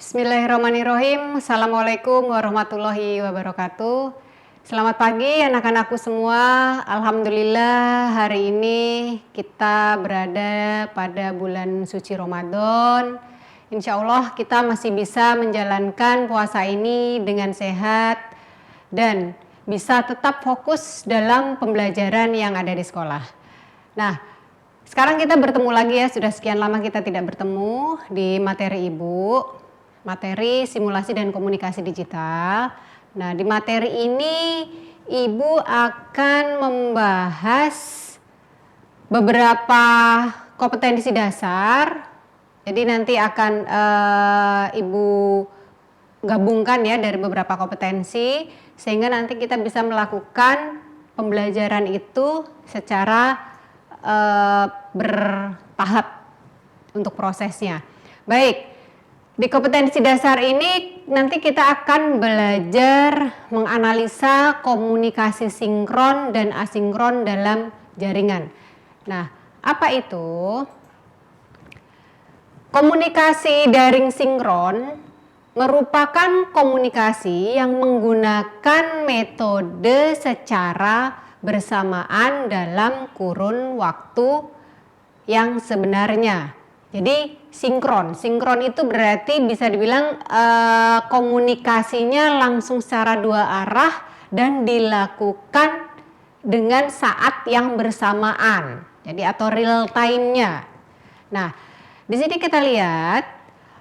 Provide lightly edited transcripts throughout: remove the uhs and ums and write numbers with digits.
Bismillahirrahmanirrahim. Assalamualaikum warahmatullahi wabarakatuh. Selamat pagi anak-anakku semua. Alhamdulillah hari ini kita berada pada bulan suci Ramadan. Insya Allah kita masih bisa menjalankan puasa ini dengan sehat dan bisa tetap fokus dalam pembelajaran yang ada di sekolah. Nah, sekarang kita bertemu lagi ya, sudah sekian lama kita tidak bertemu di materi Ibu. Materi simulasi dan komunikasi digital. Nah, di materi ini Ibu akan membahas beberapa kompetensi dasar. Jadi nanti akan Ibu gabungkan ya dari beberapa kompetensi sehingga nanti kita bisa melakukan pembelajaran itu secara bertahap untuk prosesnya. Baik. Di kompetensi dasar ini nanti kita akan belajar menganalisa komunikasi sinkron dan asinkron dalam jaringan. Nah, apa itu? Komunikasi daring sinkron merupakan komunikasi yang menggunakan metode secara bersamaan dalam kurun waktu yang sebenarnya. Jadi sinkron itu berarti bisa dibilang komunikasinya langsung secara dua arah dan dilakukan dengan saat yang bersamaan. Jadi atau real time-nya. Nah, di sini kita lihat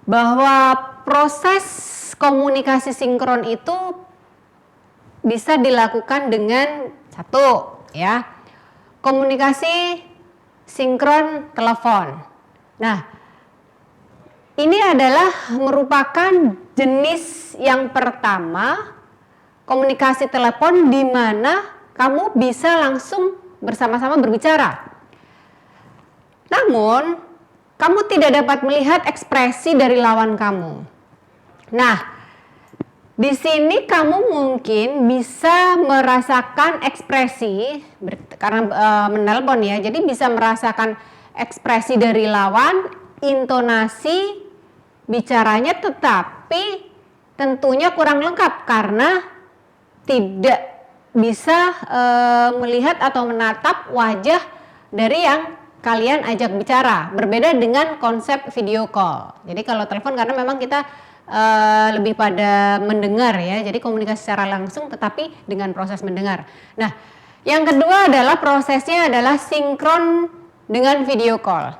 bahwa proses komunikasi sinkron itu bisa dilakukan dengan satu ya, komunikasi sinkron telepon. Nah, ini adalah merupakan jenis yang pertama komunikasi telepon di mana kamu bisa langsung bersama-sama berbicara. Namun, kamu tidak dapat melihat ekspresi dari lawan kamu. Nah, di sini kamu mungkin bisa merasakan ekspresi karena menelpon ya, jadi bisa merasakan ekspresi dari lawan, intonasi bicaranya, tetapi tentunya kurang lengkap karena tidak bisa melihat atau menatap wajah dari yang kalian ajak bicara. Berbeda dengan konsep video call. Jadi kalau telepon karena memang kita lebih pada mendengar ya, jadi komunikasi secara langsung tetapi dengan proses mendengar. Nah, yang kedua adalah prosesnya adalah sinkron dengan video call.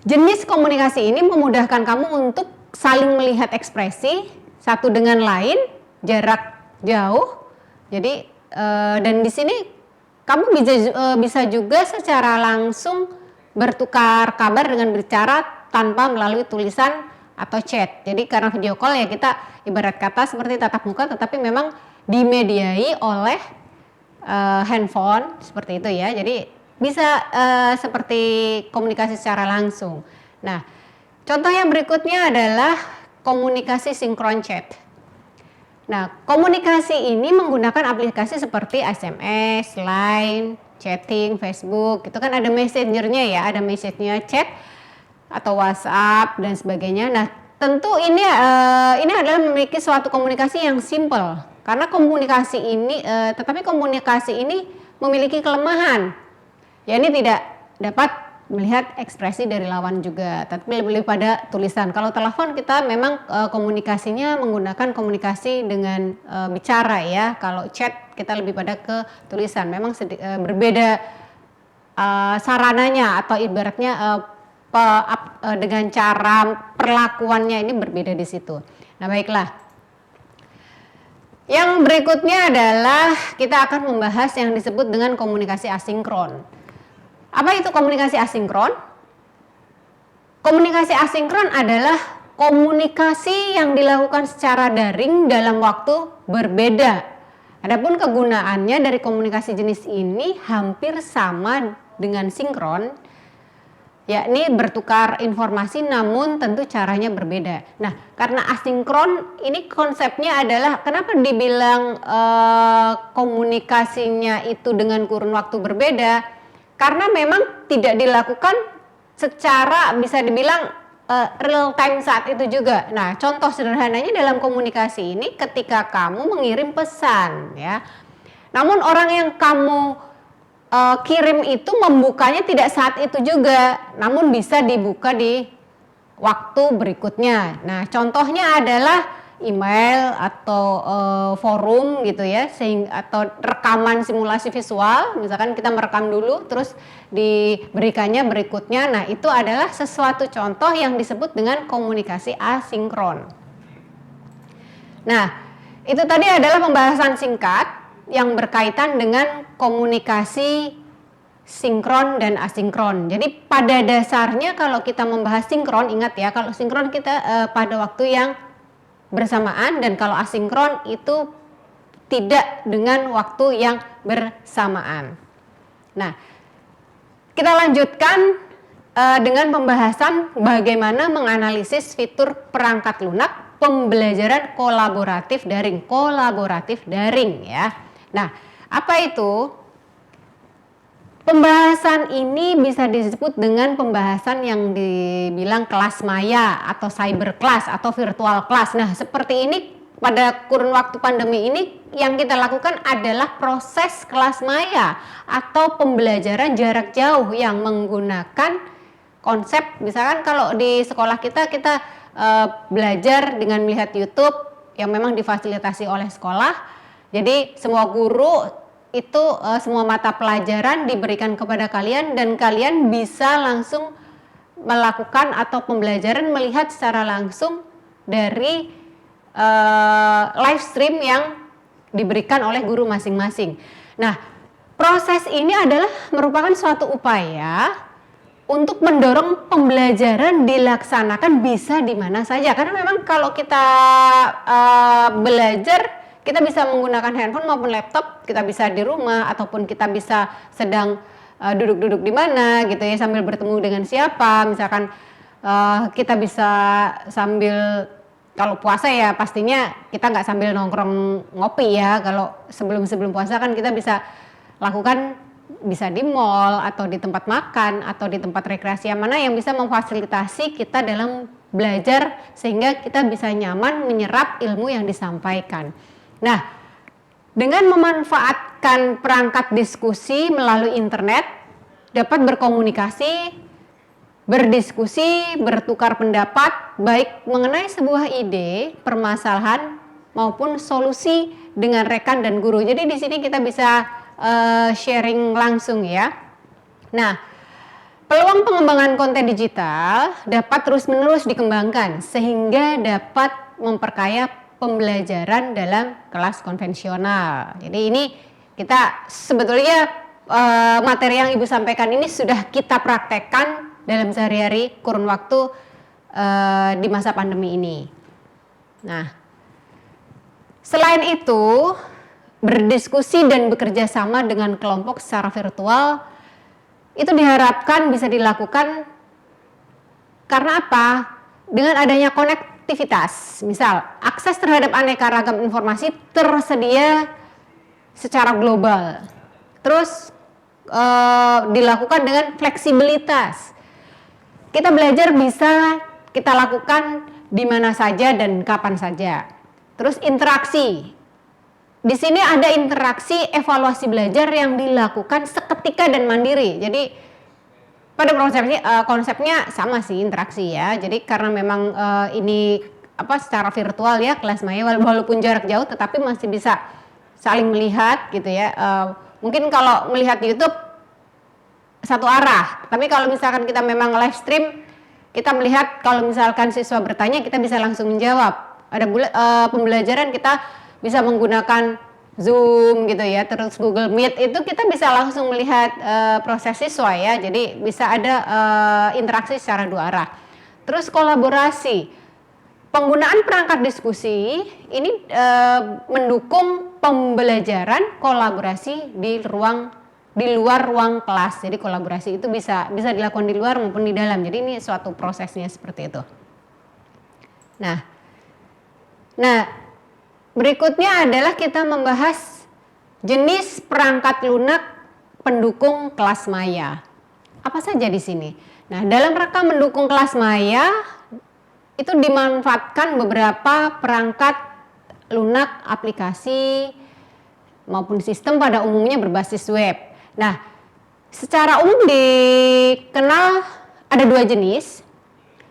Jenis komunikasi ini memudahkan kamu untuk saling melihat ekspresi satu dengan lain jarak jauh. Jadi dan di sini kamu bisa juga secara langsung bertukar kabar dengan berbicara tanpa melalui tulisan atau chat. Jadi karena video call ya kita ibarat kata seperti tatap muka tetapi memang dimediai oleh handphone seperti itu ya. Jadi bisa seperti komunikasi secara langsung. Nah, contoh yang berikutnya adalah komunikasi sinkron chat. Nah, komunikasi ini menggunakan aplikasi seperti SMS, Line, chatting, Facebook. Itu kan ada messengernya ya, ada message-nya chat atau WhatsApp dan sebagainya. Nah, tentu ini adalah memiliki suatu komunikasi yang simple. Karena komunikasi ini, tetapi komunikasi ini memiliki kelemahan. Ya ini tidak dapat melihat ekspresi dari lawan juga, tapi lebih pada tulisan. Kalau telepon kita memang komunikasinya menggunakan komunikasi dengan bicara ya. Kalau chat kita lebih pada ke tulisan. Memang berbeda sarananya atau ibaratnya dengan cara perlakuannya ini berbeda di situ. Nah baiklah. Yang berikutnya adalah kita akan membahas yang disebut dengan komunikasi asinkron. Apa itu komunikasi asinkron? Komunikasi asinkron adalah komunikasi yang dilakukan secara daring dalam waktu berbeda. Adapun kegunaannya dari komunikasi jenis ini hampir sama dengan sinkron, yakni bertukar informasi namun tentu caranya berbeda. Nah, karena asinkron ini konsepnya adalah kenapa dibilang komunikasinya itu dengan kurun waktu berbeda? Karena memang tidak dilakukan secara bisa dibilang real time saat itu juga. Nah, contoh sederhananya dalam komunikasi ini ketika kamu mengirim pesan ya. Namun orang yang kamu kirim itu membukanya tidak saat itu juga, namun bisa dibuka di waktu berikutnya. Nah, contohnya adalah email atau forum gitu ya, atau rekaman simulasi visual. Misalkan kita merekam dulu, terus diberikannya berikutnya. Nah, itu adalah sesuatu contoh yang disebut dengan komunikasi asinkron. Nah, itu tadi adalah pembahasan singkat yang berkaitan dengan komunikasi sinkron dan asinkron. Jadi pada dasarnya kalau kita membahas sinkron, ingat ya, kalau sinkron kita pada waktu yang bersamaan, dan kalau asinkron itu tidak dengan waktu yang bersamaan. Nah, kita lanjutkan dengan pembahasan bagaimana menganalisis fitur perangkat lunak pembelajaran kolaboratif daring ya. Nah, apa itu? Pembahasan ini bisa disebut dengan pembahasan yang dibilang kelas maya atau cyber class atau virtual class. Nah, seperti ini pada kurun waktu pandemi ini yang kita lakukan adalah proses kelas maya atau pembelajaran jarak jauh yang menggunakan konsep, misalkan kalau di sekolah kita belajar dengan melihat YouTube yang memang difasilitasi oleh sekolah. Jadi semua guru itu semua mata pelajaran diberikan kepada kalian dan kalian bisa langsung melakukan atau pembelajaran melihat secara langsung dari live stream yang diberikan oleh guru masing-masing. Nah, proses ini adalah merupakan suatu upaya untuk mendorong pembelajaran dilaksanakan bisa di mana saja, karena memang kalau kita belajar kita bisa menggunakan handphone maupun laptop, kita bisa di rumah ataupun kita bisa sedang duduk-duduk di mana gitu ya sambil bertemu dengan siapa. Misalkan kita bisa sambil, kalau puasa ya pastinya kita nggak sambil nongkrong ngopi ya. Kalau sebelum puasa kan kita bisa lakukan, bisa di mall atau di tempat makan atau di tempat rekreasi yang mana yang bisa memfasilitasi kita dalam belajar sehingga kita bisa nyaman menyerap ilmu yang disampaikan. Nah, dengan memanfaatkan perangkat diskusi melalui internet, dapat berkomunikasi, berdiskusi, bertukar pendapat, baik mengenai sebuah ide, permasalahan, maupun solusi dengan rekan dan guru. Jadi di sini kita bisa sharing langsung ya. Nah, peluang pengembangan konten digital dapat terus-menerus dikembangkan sehingga dapat memperkaya pembelajaran dalam kelas konvensional. Jadi ini kita sebetulnya materi yang Ibu sampaikan ini sudah kita praktekkan dalam sehari-hari kurun waktu di masa pandemi ini. Nah, selain itu berdiskusi dan bekerja sama dengan kelompok secara virtual itu diharapkan bisa dilakukan karena apa? Dengan adanya konektivitas, misal akses terhadap aneka ragam informasi tersedia secara global, terus dilakukan dengan fleksibilitas. Kita belajar bisa kita lakukan di mana saja dan kapan saja. Terus interaksi, di sini ada interaksi evaluasi belajar yang dilakukan seketika dan mandiri. Jadi pada konsepnya sama sih, interaksi ya. Jadi karena memang ini secara virtual ya, kelas maya walaupun jarak jauh tetapi masih bisa saling melihat gitu ya. Mungkin kalau melihat di YouTube satu arah, tapi kalau misalkan kita memang live stream, kita melihat kalau misalkan siswa bertanya kita bisa langsung menjawab. Ada pembelajaran kita bisa menggunakan Zoom gitu ya, terus Google Meet itu kita bisa langsung melihat proses siswa ya, jadi bisa ada interaksi secara dua arah. Terus kolaborasi, penggunaan perangkat diskusi ini mendukung pembelajaran kolaborasi di luar ruang kelas. Jadi kolaborasi itu bisa dilakukan di luar maupun di dalam. Jadi ini suatu prosesnya seperti itu. Nah, berikutnya adalah kita membahas jenis perangkat lunak pendukung kelas maya. Apa saja di sini? Nah, dalam rangka mendukung kelas maya itu dimanfaatkan beberapa perangkat lunak, aplikasi maupun sistem pada umumnya berbasis web. Nah, secara umum dikenal ada dua jenis,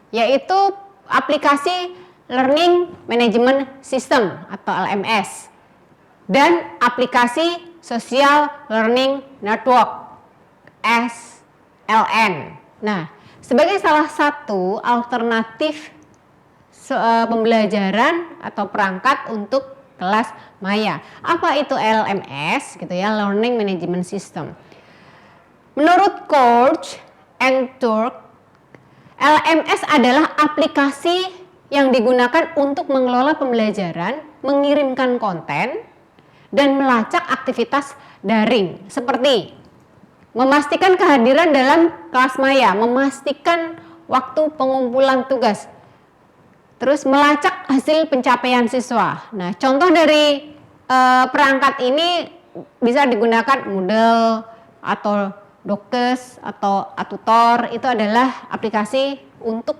yaitu aplikasi Learning Management System atau LMS dan aplikasi Social Learning Network SLN. Nah, sebagai salah satu alternatif pembelajaran atau perangkat untuk kelas maya. Apa itu LMS gitu ya, Learning Management System. Menurut Coach and Turk, LMS adalah aplikasi yang digunakan untuk mengelola pembelajaran, mengirimkan konten, dan melacak aktivitas daring seperti memastikan kehadiran dalam kelas maya, memastikan waktu pengumpulan tugas, terus melacak hasil pencapaian siswa. Nah, contoh dari perangkat ini bisa digunakan Moodle atau Dokes atau Atutor. Itu adalah aplikasi untuk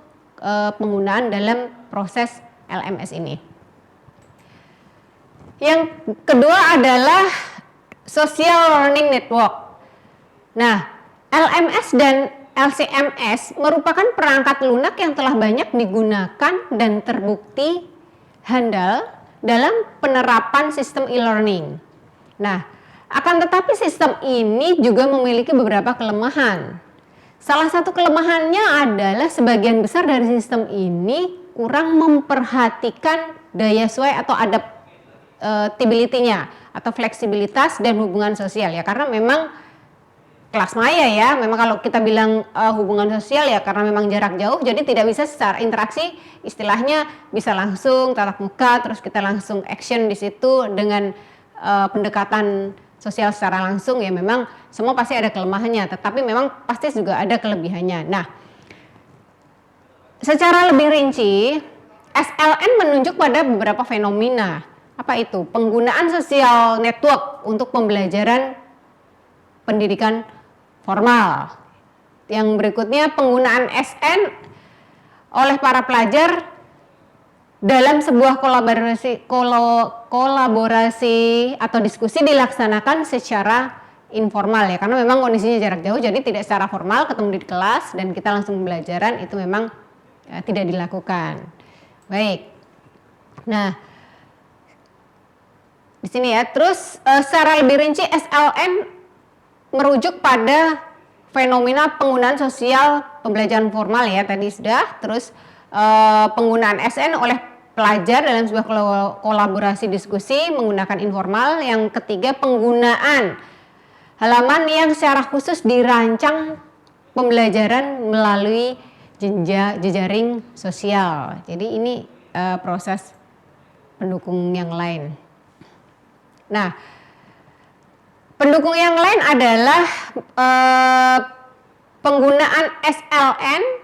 penggunaan dalam proses LMS ini. Yang kedua adalah Social Learning Network. Nah, LMS dan LCMS merupakan perangkat lunak yang telah banyak digunakan dan terbukti handal dalam penerapan sistem e-learning. Nah, akan tetapi sistem ini juga memiliki beberapa kelemahan. Salah satu kelemahannya adalah sebagian besar dari sistem ini kurang memperhatikan daya sesuai atau adaptability-nya atau fleksibilitas dan hubungan sosial ya, karena memang kelas maya ya, memang kalau kita bilang hubungan sosial ya karena memang jarak jauh, jadi tidak bisa secara interaksi, istilahnya bisa langsung tatap muka, terus kita langsung action di situ dengan pendekatan sosial secara langsung ya, memang semua pasti ada kelemahannya, tetapi memang pasti juga ada kelebihannya. Nah, secara lebih rinci, SLN menunjuk pada beberapa fenomena. Apa itu? Penggunaan sosial network untuk pembelajaran pendidikan formal. Yang berikutnya, penggunaan SN oleh para pelajar dalam sebuah kolaborasi atau diskusi dilaksanakan secara informal ya, karena memang kondisinya jarak jauh, jadi tidak secara formal ketemu di kelas dan kita langsung pembelajaran, itu memang tidak dilakukan. Baik. Nah, di sini ya, terus secara lebih rinci SLN merujuk pada fenomena penggunaan sosial pembelajaran formal ya, tadi sudah. Terus penggunaan SN oleh pelajar dalam sebuah kolaborasi diskusi menggunakan informal. Yang ketiga, penggunaan halaman yang secara khusus dirancang pembelajaran melalui jejaring sosial. Jadi ini proses pendukung yang lain. Nah, pendukung yang lain adalah penggunaan SLN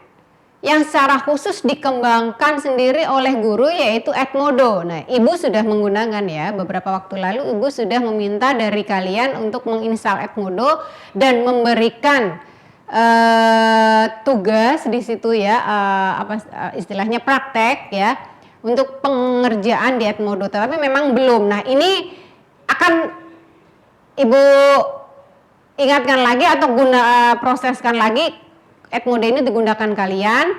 yang secara khusus dikembangkan sendiri oleh guru, yaitu Edmodo. Nah, Ibu sudah menggunakan ya, beberapa waktu lalu Ibu sudah meminta dari kalian untuk menginstal Edmodo dan memberikan tugas di situ ya, istilahnya praktek ya, untuk pengerjaan di Edmodo, tapi memang belum. Nah, ini akan Ibu ingatkan lagi atau proseskan lagi Edmodo ini digunakan kalian.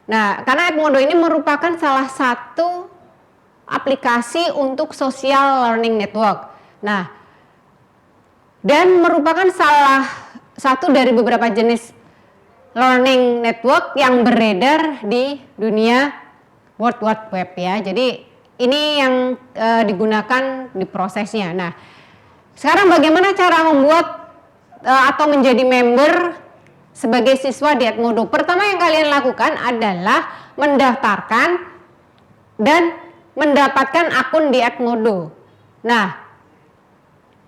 Nah, karena Edmodo ini merupakan salah satu aplikasi untuk social learning network. Nah, dan merupakan salah satu dari beberapa jenis learning network yang beredar di dunia World Wide Web ya. Jadi ini yang digunakan di prosesnya. Nah, sekarang bagaimana cara membuat atau menjadi member sebagai siswa di Edmodo? Pertama yang kalian lakukan adalah mendaftarkan dan mendapatkan akun di Edmodo. Nah,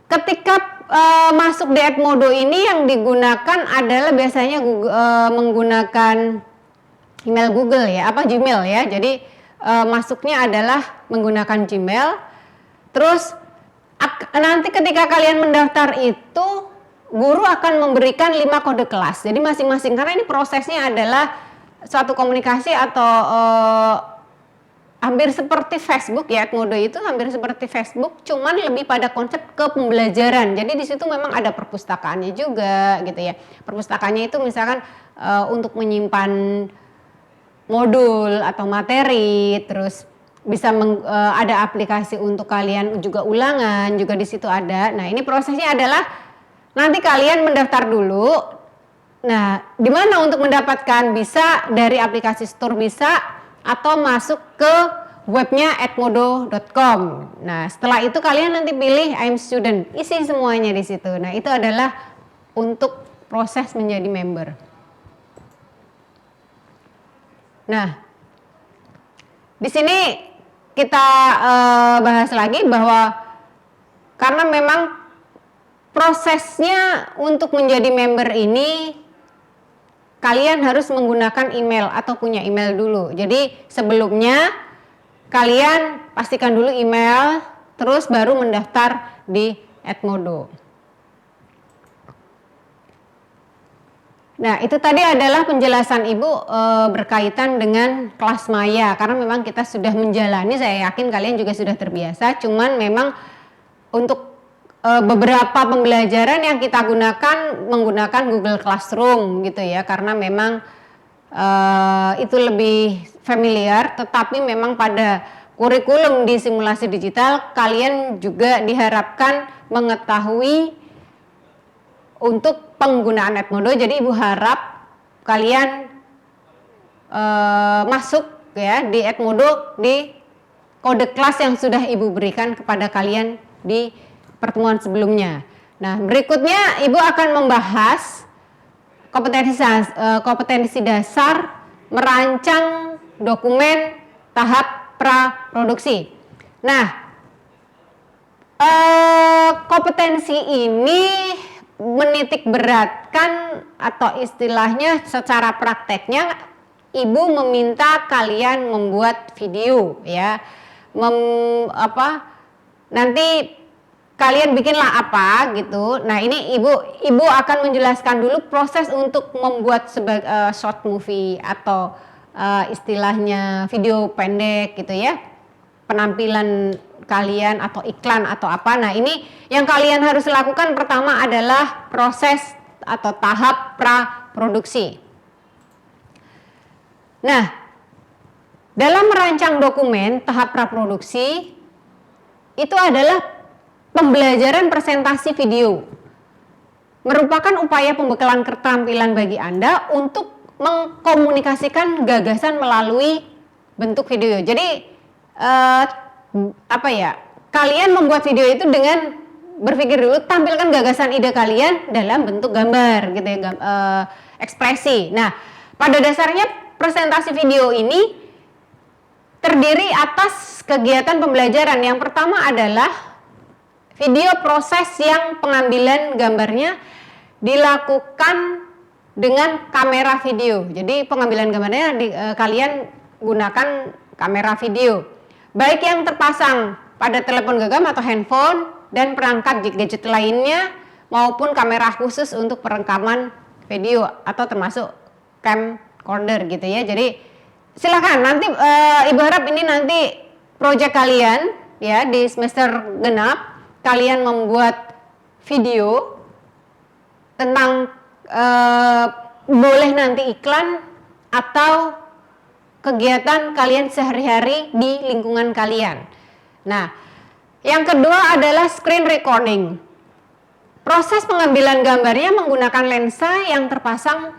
ketika masuk di Edmodo ini yang digunakan adalah biasanya menggunakan email Google ya, Gmail ya. Jadi masuknya adalah menggunakan Gmail. Terus nanti ketika kalian mendaftar itu guru akan memberikan 5 kode kelas. Jadi masing-masing, karena ini prosesnya adalah suatu komunikasi atau hampir seperti Facebook ya, Edmodo itu hampir seperti Facebook, cuman lebih pada konsep ke pembelajaran. Jadi di situ memang ada perpustakaannya juga gitu ya. Perpustakaannya itu misalkan untuk menyimpan modul atau materi, terus bisa ada aplikasi untuk kalian juga ulangan juga di situ ada. Nah ini prosesnya adalah nanti kalian mendaftar dulu. Nah di mana untuk mendapatkan? Bisa dari aplikasi store bisa, atau masuk ke webnya edmodo.com. Nah setelah itu kalian nanti pilih I'm student, isi semuanya di situ. Nah itu adalah untuk proses menjadi member. Nah di sini kita bahas lagi bahwa karena memang prosesnya untuk menjadi member ini kalian harus menggunakan email atau punya email dulu. Jadi sebelumnya kalian pastikan dulu email, terus baru mendaftar di Edmodo. Nah itu tadi adalah penjelasan Ibu berkaitan dengan kelas maya, karena memang kita sudah menjalani, saya yakin kalian juga sudah terbiasa, cuman memang untuk beberapa pembelajaran yang kita gunakan menggunakan Google Classroom gitu ya, karena memang itu lebih familiar. Tetapi memang pada kurikulum di simulasi digital kalian juga diharapkan mengetahui untuk penggunaan Edmodo. Jadi Ibu harap kalian masuk ya di Edmodo di kode kelas yang sudah Ibu berikan kepada kalian di pertemuan sebelumnya. Nah, berikutnya Ibu akan membahas kompetensi dasar merancang dokumen tahap praproduksi. Nah, kompetensi ini menitik beratkan nanti istilahnya secara prakteknya Ibu meminta kalian membuat video ya. Nanti kalian bikinlah apa gitu. Nah ini ibu akan menjelaskan dulu proses untuk membuat short movie atau istilahnya video pendek gitu ya, penampilan kalian atau iklan atau apa. Nah ini yang kalian harus lakukan pertama adalah proses atau tahap praproduksi. Nah dalam merancang dokumen tahap praproduksi itu adalah pembelajaran presentasi video, merupakan upaya pembekalan keterampilan bagi Anda untuk mengkomunikasikan gagasan melalui bentuk video. Jadi kalian membuat video itu dengan berpikir dulu, tampilkan gagasan ide kalian dalam bentuk gambar gitu ya, ekspresi. Nah pada dasarnya presentasi video ini terdiri atas kegiatan pembelajaran. Yang pertama adalah video proses yang pengambilan gambarnya dilakukan dengan kamera video. Jadi pengambilan gambarnya kalian gunakan kamera video, baik yang terpasang pada telepon genggam atau handphone dan perangkat gadget lainnya, maupun kamera khusus untuk perekaman video atau termasuk camcorder gitu ya. Jadi silakan nanti Ibu harap ini nanti proyek kalian ya di semester genap, kalian membuat video tentang boleh nanti iklan atau kegiatan kalian sehari-hari di lingkungan kalian. Nah, yang kedua adalah screen recording. Proses pengambilan gambarnya menggunakan lensa yang terpasang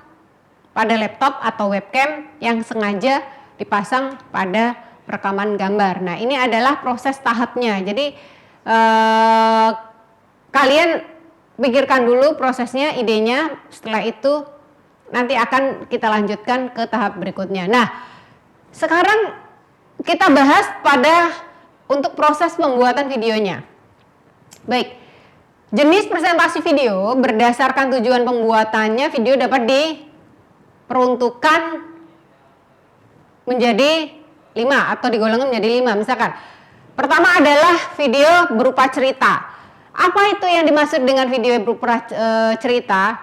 pada laptop atau webcam yang sengaja dipasang pada rekaman gambar. Nah, ini adalah proses tahapnya. Jadi kalian pikirkan dulu prosesnya, idenya, setelah itu nanti akan kita lanjutkan ke tahap berikutnya. Nah, sekarang kita bahas untuk proses pembuatan videonya. Baik, jenis presentasi video berdasarkan tujuan pembuatannya, video dapat diperuntukkan menjadi 5 atau digolongkan menjadi 5. Misalkan pertama adalah video berupa cerita. Apa itu yang dimaksud dengan video berupa cerita?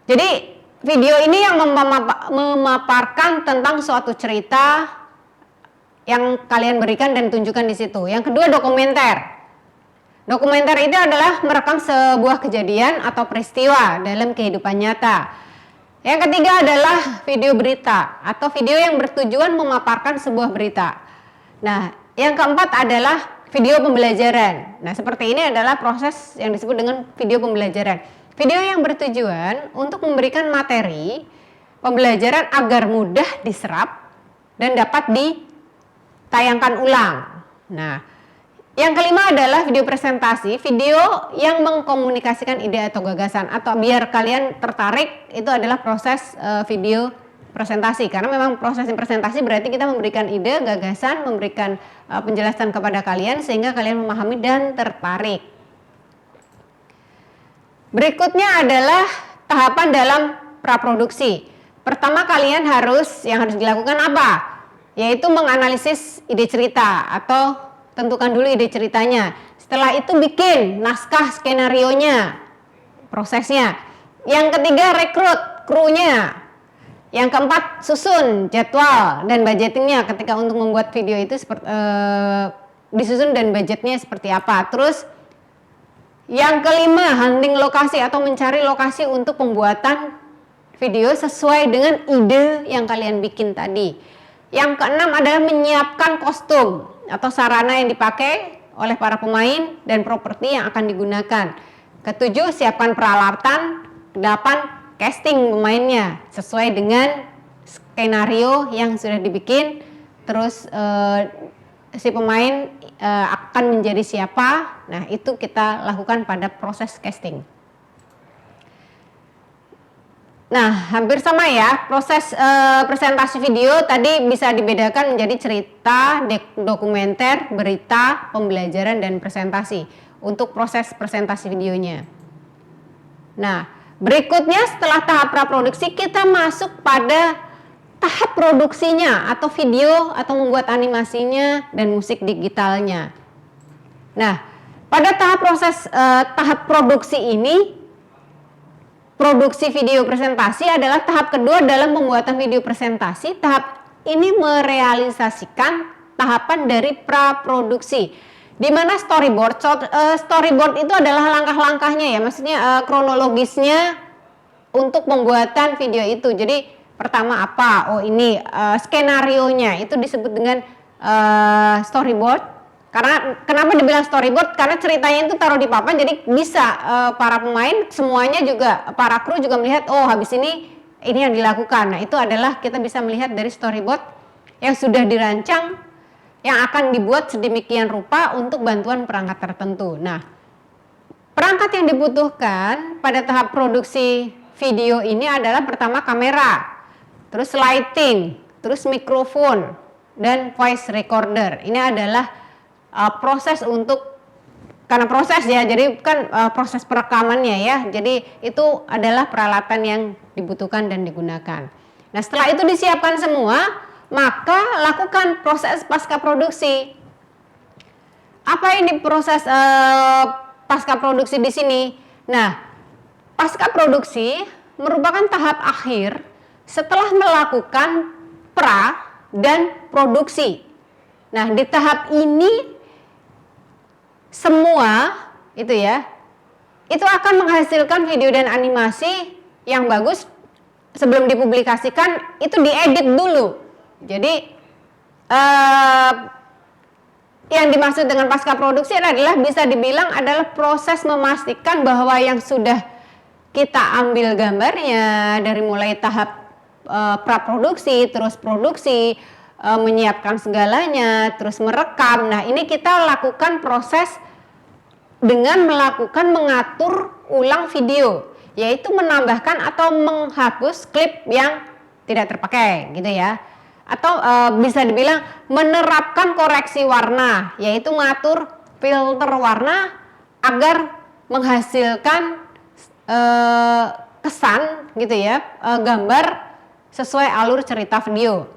Jadi video ini yang memaparkan tentang suatu cerita yang kalian berikan dan tunjukkan di situ. Yang kedua, dokumenter. Dokumenter itu adalah merekam sebuah kejadian atau peristiwa dalam kehidupan nyata. Yang ketiga adalah video berita atau video yang bertujuan memaparkan sebuah berita. Nah, yang keempat adalah video pembelajaran. Nah, seperti ini adalah proses yang disebut dengan video pembelajaran. Video yang bertujuan untuk memberikan materi pembelajaran agar mudah diserap dan dapat ditayangkan ulang. Nah, yang kelima adalah video presentasi, video yang mengkomunikasikan ide atau gagasan, atau biar kalian tertarik, itu adalah proses video presentasi. Karena memang proses presentasi berarti kita memberikan ide, gagasan, memberikan penjelasan kepada kalian sehingga kalian memahami dan tertarik. Berikutnya adalah tahapan dalam praproduksi. Pertama yang harus dilakukan apa? Yaitu menganalisis ide cerita atau tentukan dulu ide ceritanya. Setelah itu bikin naskah skenarionya, prosesnya. Yang ketiga rekrut krunya. Yang keempat susun jadwal dan budgetingnya ketika untuk membuat video itu disusun dan budgetnya seperti apa. Terus yang kelima hunting lokasi atau mencari lokasi untuk pembuatan video sesuai dengan ide yang kalian bikin tadi. Yang keenam adalah menyiapkan kostum atau sarana yang dipakai oleh para pemain dan properti yang akan digunakan. Ketujuh, siapkan peralatan. Kedelapan, casting pemainnya sesuai dengan skenario yang sudah dibikin. Terus si pemain akan menjadi siapa. Nah, itu kita lakukan pada proses casting. Nah, hampir sama ya, proses presentasi video tadi bisa dibedakan menjadi cerita, dokumenter, berita, pembelajaran, dan presentasi untuk proses presentasi videonya. Nah, berikutnya setelah tahap praproduksi kita masuk pada tahap produksinya atau video atau membuat animasinya dan musik digitalnya. Nah, pada tahap produksi ini, produksi video presentasi adalah tahap kedua dalam pembuatan video presentasi. Tahap ini merealisasikan tahapan dari praproduksi, di mana storyboard. Storyboard itu adalah langkah-langkahnya ya, maksudnya kronologisnya untuk pembuatan video itu. Jadi pertama apa? Oh ini skenarionya itu disebut dengan storyboard. Karena kenapa dibilang storyboard? Karena ceritanya itu taruh di papan, jadi bisa para pemain semuanya juga, para kru juga melihat, oh habis ini yang dilakukan. Nah, itu adalah kita bisa melihat dari storyboard yang sudah dirancang, yang akan dibuat sedemikian rupa untuk bantuan perangkat tertentu. Nah, perangkat yang dibutuhkan pada tahap produksi video ini adalah pertama kamera, terus lighting, terus mikrofon, dan voice recorder. Ini adalah proses untuk, karena proses ya, jadi kan proses perekamannya ya, jadi itu adalah peralatan yang dibutuhkan dan digunakan. Nah, setelah itu disiapkan semua, maka lakukan proses pasca produksi. Apa ini proses pasca produksi di sini? Nah, pasca produksi merupakan tahap akhir setelah melakukan pra dan produksi. Nah, di tahap ini semua itu ya, itu akan menghasilkan video dan animasi yang bagus. Sebelum dipublikasikan itu diedit dulu. Jadi yang dimaksud dengan pasca produksi adalah bisa dibilang adalah proses memastikan bahwa yang sudah kita ambil gambarnya dari mulai tahap praproduksi, terus produksi, menyiapkan segalanya, terus merekam. Nah, ini kita lakukan proses dengan mengatur ulang video, yaitu menambahkan atau menghapus klip yang tidak terpakai gitu ya. Atau bisa dibilang menerapkan koreksi warna, yaitu mengatur filter warna agar menghasilkan kesan gitu ya, gambar sesuai alur cerita video.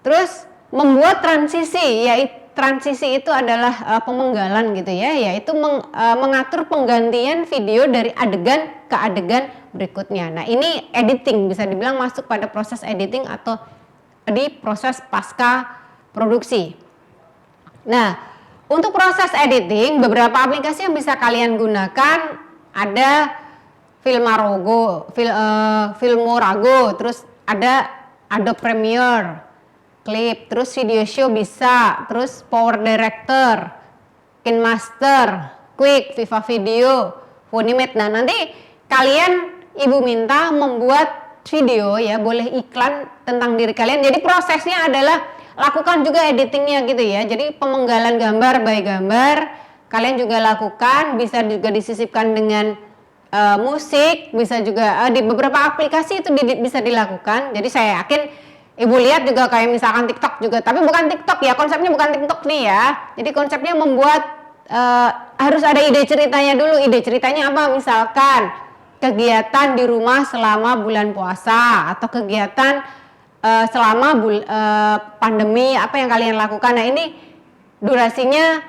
Terus membuat transisi, yaitu transisi itu adalah pemenggalan gitu ya, yaitu mengatur penggantian video dari adegan ke adegan berikutnya. Nah ini editing, bisa dibilang masuk pada proses editing atau di proses pasca produksi. Nah untuk proses editing, beberapa aplikasi yang bisa kalian gunakan ada Filmorago, terus ada Adobe Premiere, Clip, terus Video Show bisa, terus Power Director, KineMaster, Quick, Viva Video, Funimate. Nah nanti kalian ibu minta membuat video ya, boleh iklan tentang diri kalian. Jadi prosesnya adalah lakukan juga editingnya gitu ya. Jadi pemenggalan gambar by gambar kalian juga lakukan, bisa juga disisipkan dengan musik, bisa juga di beberapa aplikasi itu bisa dilakukan. Jadi saya yakin ibu lihat juga kayak misalkan TikTok juga, tapi bukan TikTok ya, konsepnya bukan TikTok nih ya. Jadi konsepnya membuat harus ada ide ceritanya dulu. Ide ceritanya apa? Misalkan kegiatan di rumah selama bulan puasa atau kegiatan selama pandemi, apa yang kalian lakukan. Nah ini durasinya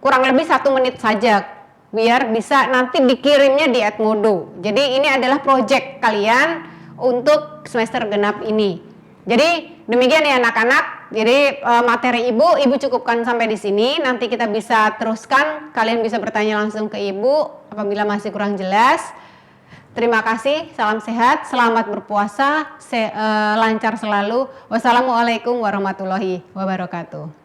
kurang lebih 1 menit saja biar bisa nanti dikirimnya di Edmodo. Jadi ini adalah project kalian untuk semester genap ini. Jadi demikian ya anak-anak. Jadi materi ibu cukupkan sampai di sini. Nanti kita bisa teruskan. Kalian bisa bertanya langsung ke ibu apabila masih kurang jelas. Terima kasih, salam sehat, selamat berpuasa, lancar selalu. Wassalamualaikum warahmatullahi wabarakatuh.